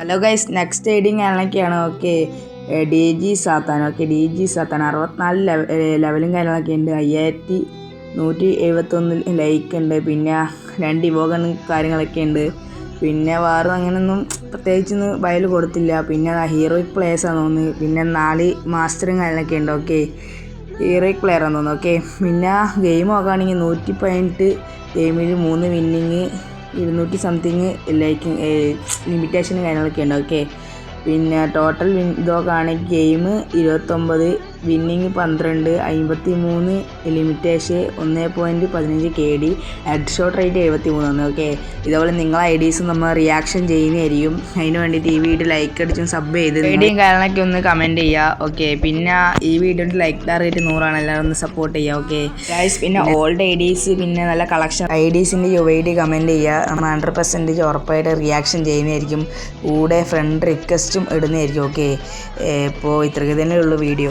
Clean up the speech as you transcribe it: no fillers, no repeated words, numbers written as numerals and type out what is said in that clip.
Hello guys, next editing ആണൊക്കെയാണ്. Okay, D G സാത്താൻ. Okay, D G സാത്താൻ 64 ലെവലും കാര്യങ്ങളൊക്കെ ഉണ്ട്. 5171 ലൈക്ക് ഉണ്ട്. പിന്നെ 2 ഇവോഗൺ കാര്യങ്ങളൊക്കെ ഉണ്ട്. പിന്നെ വേറെ അങ്ങനെയൊന്നും പ്രത്യേകിച്ചൊന്നും ബയൽ കൊടുത്തില്ല. പിന്നെ ഹീറോയിക് പ്ലേയേഴ്സാണ് തോന്നുന്നത്. പിന്നെ 4 മാസ്റ്ററും കാര്യങ്ങളൊക്കെ ഉണ്ട്. ഓക്കെ, ഹീറോയിക് പ്ലെയറാന്ന് തോന്നുന്നു. ഓക്കെ, പിന്നെ ഗെയിം നോക്കുകയാണെങ്കിൽ 118 ഗെയിമിൽ 3 വിന്നിങ്, 200 സംതിങ് ലൈക്ക് ലിമിറ്റേഷനും കാര്യങ്ങളൊക്കെ ഉണ്ട്. ഓക്കെ, പിന്നെ ടോട്ടൽ ഇതൊക്കെയാണെങ്കിൽ game 29, winning 12, 53 limitation, 1.15 KD, head shot rate 73. Okay, ഇതേപോലെ നിങ്ങളെ ഐഡീസ് നമ്മൾ റിയാക്ഷൻ ചെയ്യുന്നതായിരിക്കും. അതിന് വേണ്ടിയിട്ട് ഈ വീഡിയോ ലൈക്ക് അടിച്ചും സബ് ചെയ്ത് ഐഡിയും കാര്യങ്ങളൊക്കെ ഒന്ന് കമൻറ്റ് ചെയ്യുക. ഓക്കെ, പിന്നെ ഈ വീഡിയോയുടെ ലൈക്ക് ടാർഗറ്റ് 100 ആണ്. എല്ലാവരും ഒന്ന് സപ്പോർട്ട് ചെയ്യുക. ഓക്കെ ഗൈസ്, പിന്നെ ഓൾഡ് ഐഡീസ്, പിന്നെ നല്ല കളക്ഷൻ ഐഡീസിൻ്റെ UID കമൻറ്റ് ചെയ്യുക. നമ്മൾ 100% ഉറപ്പായിട്ട് റിയാക്ഷൻ ചെയ്യുന്നതായിരിക്കും. കൂടെ ഫ്രണ്ട് റിക്വസ്റ്റും ഇടുന്നതായിരിക്കും. ഓക്കെ, ഇപ്പോൾ ഇത്രയ്ക്ക് തന്നെ ഉള്ളൂ വീഡിയോ.